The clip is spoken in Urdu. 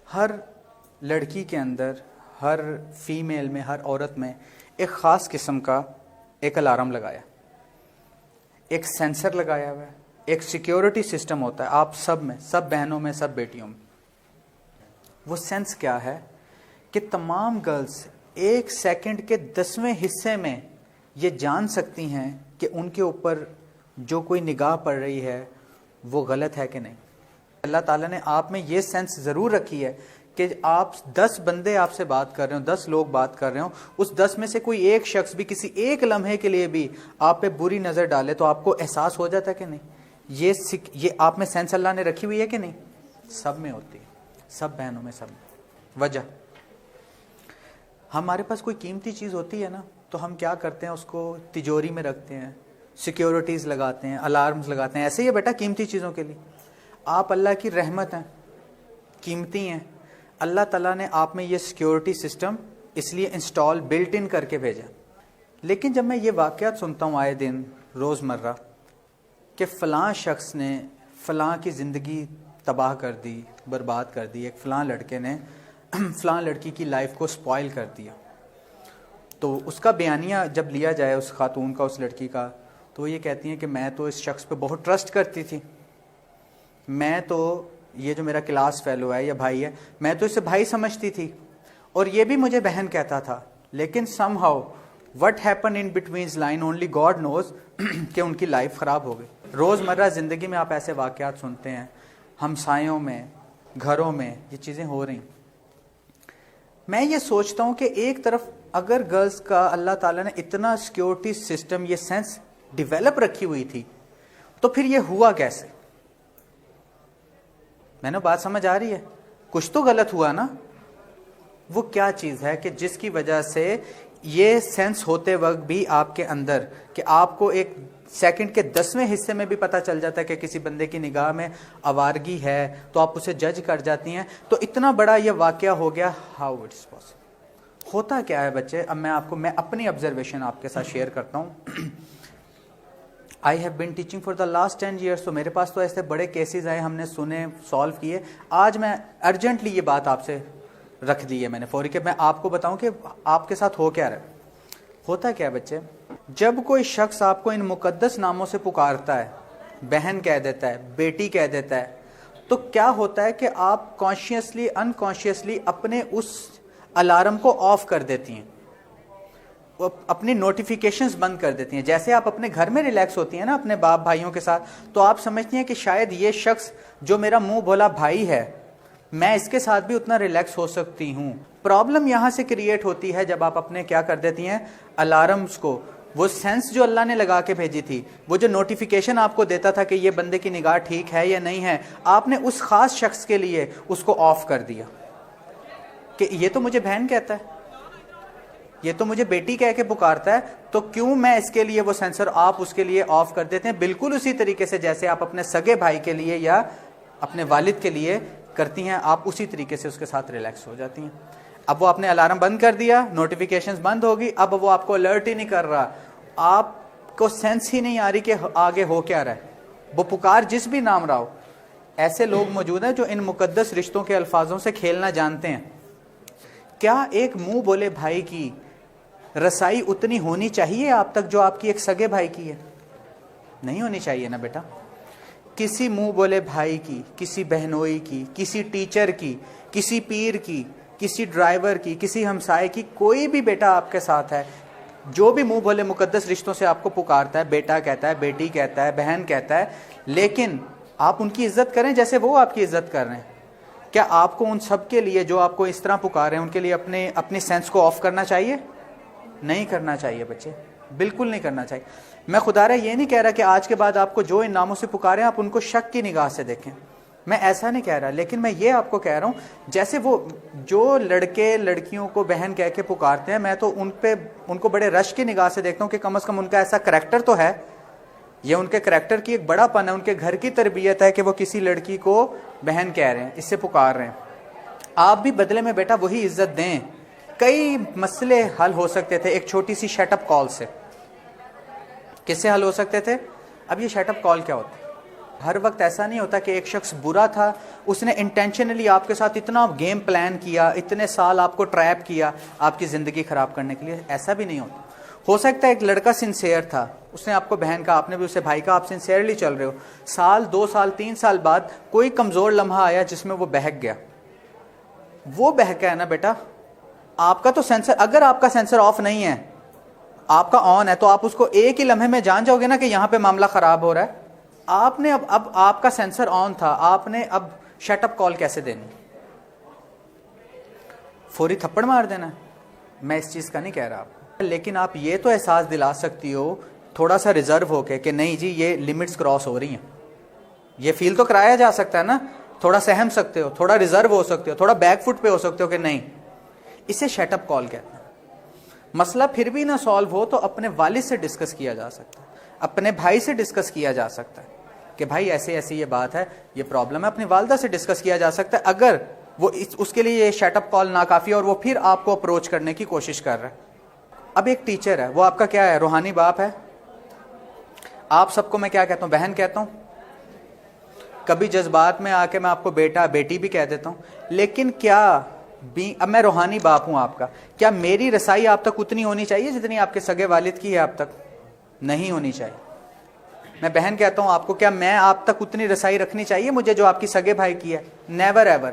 ہر لڑکی کے اندر، ہر فیمیل میں، ہر عورت میں ایک خاص قسم کا ایک الارم لگایا، ایک سینسر لگایا ہوا ہے، ایک سیکیورٹی سسٹم ہوتا ہے آپ سب میں، سب بہنوں میں، سب بیٹیوں میں۔ وہ سینس کیا ہے کہ تمام گرلز ایک سیکنڈ کے 10ویں حصے میں یہ جان سکتی ہیں کہ ان کے اوپر جو کوئی نگاہ پڑ رہی ہے وہ غلط ہے کہ نہیں۔ اللہ تعالیٰ نے آپ میں یہ سینس ضرور رکھی ہے کہ آپ 10 بندے آپ سے بات کر رہے ہوں، 10 لوگ بات کر رہے ہوں، اس 10 میں سے کوئی ایک شخص بھی کسی ایک لمحے کے لیے بھی آپ پہ بری نظر ڈالے تو آپ کو احساس ہو جاتا ہے کہ نہیں۔ یہ آپ میں سینس اللہ نے رکھی ہوئی ہے کہ نہیں؟ سب میں ہوتی ہے، سب بہنوں میں، سب میں۔ وجہ ہمارے پاس کوئی قیمتی چیز ہوتی ہے نا تو ہم کیا کرتے ہیں، اس کو تجوری میں رکھتے ہیں، سیکیورٹیز لگاتے ہیں، الارمز لگاتے ہیں۔ ایسے ہی ہے بیٹا قیمتی چیزوں کے لیے، آپ اللہ کی رحمت ہیں، قیمتی ہیں، اللہ تعالیٰ نے آپ میں یہ سیکیورٹی سسٹم اس لیے انسٹال بلٹ ان کر کے بھیجا۔ لیکن جب میں یہ واقعات سنتا ہوں آئے دن روزمرہ کہ فلاں شخص نے فلاں کی زندگی تباہ کر دی، برباد کر دی، ایک فلاں لڑکے نے فلاں لڑکی کی لائف کو سپوائل کر دیا، تو اس کا بیانیہ جب لیا جائے اس خاتون کا، اس لڑکی کا، تو وہ یہ کہتی ہیں کہ میں تو اس شخص پہ بہت ٹرسٹ کرتی تھی، میں تو یہ جو میرا کلاس فیلو ہے یا بھائی ہے، میں تو اسے بھائی سمجھتی تھی اور یہ بھی مجھے بہن کہتا تھا، لیکن somehow what happen in betweens line only God knows کہ ان کی لائف خراب ہو گئی۔ روزمرہ زندگی میں آپ ایسے واقعات سنتے ہیں، ہمسایوں میں، گھروں میں یہ چیزیں ہو رہی ہیں۔ میں یہ سوچتا ہوں کہ ایک طرف اگر گرلز کا اللہ تعالیٰ نے اتنا سیکیورٹی سسٹم، یہ سینس ڈیولپ رکھی ہوئی تھی، تو پھر یہ ہوا کیسے؟ میں نے بات سمجھ آ رہی ہے؟ کچھ تو غلط ہوا نا۔ وہ کیا چیز ہے کہ جس کی وجہ سے یہ سینس ہوتے وقت بھی آپ کے اندر، کہ آپ کو ایک سیکنڈ کے 10ویں حصے میں بھی پتہ چل جاتا ہے کہ کسی بندے کی نگاہ میں آوارگی ہے تو آپ اسے جج کر جاتی ہیں، تو اتنا بڑا یہ واقعہ ہو گیا۔ How it's possible? ہوتا کیا ہے بچے؟ اب میں اپنی آبزرویشن آپ کے ساتھ شیئر کرتا ہوں۔ I have been teaching for the last 10 years، تو میرے پاس تو ایسے بڑے کیسز آئے، ہم نے سنے، سالو کیے۔ آج میں ارجنٹلی یہ بات آپ سے رکھ دی ہے میں نے فوری، کہ میں آپ کو بتاؤں کہ آپ کے ساتھ ہو کیا رہا ہے۔ ہوتا کیا ہے بچے؟ جب کوئی شخص آپ کو ان مقدس ناموں سے پکارتا ہے، بہن کہہ دیتا ہے، بیٹی کہہ دیتا ہے، تو کیا ہوتا ہے کہ آپ کانشیسلی انکانشیسلی اپنے اس الارم کو آف کر دیتی ہیں، اپنی نوٹیفیکیشنز بند کر دیتی ہیں۔ جیسے آپ اپنے گھر میں ریلیکس ہوتی ہیں نا اپنے باپ بھائیوں کے ساتھ، تو آپ سمجھتی ہیں کہ شاید یہ شخص جو میرا منہ بولا بھائی ہے، میں اس کے ساتھ بھی اتنا ریلیکس ہو سکتی ہوں۔ پرابلم یہاں سے کریٹ ہوتی ہے جب آپ اپنے کیا کر دیتی ہیں، الارمز کو، وہ سینس جو اللہ نے لگا کے بھیجی تھی، وہ جو نوٹیفیکیشن آپ کو دیتا تھا کہ یہ بندے کی نگاہ ٹھیک ہے یا نہیں ہے، آپ نے اس خاص شخص کے لیے اس کو آف کر دیا کہ یہ تو مجھے بہن کہتا ہے، یہ تو مجھے بیٹی کہہ کے پکارتا ہے، تو کیوں میں اس کے لیے وہ سینسر آپ اس کے لیے آف کر دیتے ہیں۔ بالکل اسی طریقے سے جیسے آپ اپنے سگے بھائی کے لیے یا اپنے والد کے لیے کرتی ہیں، آپ اسی طریقے سے اس کے ساتھ ریلیکس ہو جاتی ہیں۔ اب وہ آپ نے الارم بند کر دیا، نوٹیفیکیشنز بند ہوگی، اب وہ آپ کو الرٹ ہی نہیں کر رہا، آپ کو سینس ہی نہیں آ رہی کہ آگے ہو کیا رہا ہے، وہ پکار جس بھی نام رہا ہو۔ ایسے لوگ موجود ہیں جو ان مقدس رشتوں کے الفاظوں سے کھیلنا جانتے ہیں۔ کیا ایک منہ بولے بھائی کی رسائی اتنی ہونی چاہیے آپ تک جو آپ کی ایک سگے بھائی کی ہے؟ نہیں ہونی چاہیے نا بیٹا۔ کسی منہ بولے بھائی کی، کسی بہنوئی کی، کسی ٹیچر کی، کسی پیر کی، کسی ڈرائیور کی، کسی ہمسائے کی، کوئی بھی بیٹا آپ کے ساتھ ہے، جو بھی منہ بولے مقدس رشتوں سے آپ کو پکارتا ہے، بیٹا کہتا ہے، بیٹی کہتا ہے، بہن کہتا ہے، لیکن آپ ان کی عزت کریں جیسے وہ آپ کی عزت کر رہے ہیں۔ کیا آپ کو ان سب کے لیے جو آپ کو اس طرح پکار رہے ہیں ان کے لیے اپنی سینس کو آف کرنا چاہیے؟ نہیں کرنا چاہیے بچے، بالکل نہیں کرنا چاہیے۔ میں خدا رہا یہ نہیں کہہ رہا کہ آج کے بعد آپ کو جو ان ناموں سے پکارے آپ ان کو شک کی نگاہ سے دیکھیں، میں ایسا نہیں کہہ رہا، لیکن میں یہ آپ کو کہہ رہا ہوں جیسے وہ جو لڑکے لڑکیوں کو بہن کہہ کے پکارتے ہیں، میں تو ان کو بڑے رش کی نگاہ سے دیکھتا ہوں کہ کم از کم ان کا ایسا کریکٹر تو ہے، یہ ان کے کریکٹر کی ایک بڑا پن ہے، ان کے گھر کی تربیت ہے کہ وہ کسی لڑکی کو بہن کہہ رہے ہیں، اس سے پکار رہے ہیں۔ آپ بھی بدلے میں بیٹا وہی عزت دیں۔ کئی مسئلے حل ہو سکتے تھے ایک چھوٹی سی شٹ اپ کال سے۔ کس سے حل ہو سکتے تھے؟ اب یہ شٹ اپ کال کیا ہوتا ہے؟ ہر وقت ایسا نہیں ہوتا کہ ایک شخص برا تھا, اس نے انٹینشنلی آپ کے ساتھ اتنا گیم پلان کیا, اتنے سال آپ کو ٹریپ کیا آپ کی زندگی خراب کرنے کے لیے. ایسا بھی نہیں ہوتا. ہو سکتا ہے ایک لڑکا سنسیئر تھا, اس نے آپ کو بہن کا, آپ نے بھی اسے بھائی کا, آپ سنسیئرلی چل رہے ہو, سال 2 سال 3 سال بعد کوئی کمزور لمحہ آیا جس میں وہ بہک گیا. وہ بہکا ہے نا بیٹا, آپ کا تو سینسر, اگر آپ کا سینسر آف نہیں ہے, آپ کا آن ہے, تو آپ اس کو ایک ہی لمحے میں جان جاؤ گے نا کہ یہاں پہ معاملہ خراب ہو رہا ہے. آپ نے اب آپ کا سینسر آن تھا, آپ نے اب شٹ اپ کال کیسے دینی, فوری تھپڑ مار دینا. میں اس چیز کا نہیں کہہ رہا آپ, لیکن آپ یہ تو احساس دلا سکتی ہو تھوڑا سا ریزرو ہو کے کہ نہیں جی یہ لمٹس کراس ہو رہی ہیں. یہ فیل تو کرایا جا سکتا ہے نا, تھوڑا سہم سکتے ہو, تھوڑا ریزرو ہو سکتے ہو, تھوڑا بیک فٹ پہ ہو سکتے ہو کہ نہیں. اسے شٹ اپ کال کہتے ہیں. مسئلہ پھر بھی نہ سالو ہو تو اپنے والد سے ڈسکس کیا جا سکتا ہے, اپنے بھائی سے ڈسکس کیا جا سکتا ہے کہ بھائی ایسے ایسی یہ بات ہے, یہ پرابلم ہے. اپنی والدہ سے ڈسکس کیا جا سکتا ہے اگر وہ اس کے لیے یہ شٹ اپ کال ناکافی اور وہ پھر آپ کو اپروچ کرنے کی کوشش کر رہا ہے. اب ایک ٹیچر ہے, وہ آپ کا کیا ہے, روحانی باپ ہے. آپ سب کو میں کیا کہتا ہوں, بہن کہتا ہوں. کبھی جذبات میں آ کے میں آپ کو بیٹا بیٹی بھی کہہ دیتا ہوں. لیکن کیا اب میں روحانی باپ ہوں آپ کا, کیا میری رسائی آپ تک اتنی ہونی چاہیے جتنی آپ کے سگے والد کی ہے آپ تک؟ نہیں ہونی چاہیے. میں بہن کہتا ہوں آپ کو, کیا میں آپ تک اتنی رسائی رکھنی چاہیے مجھے جو آپ کی سگے بھائی کی ہے؟ Never ever.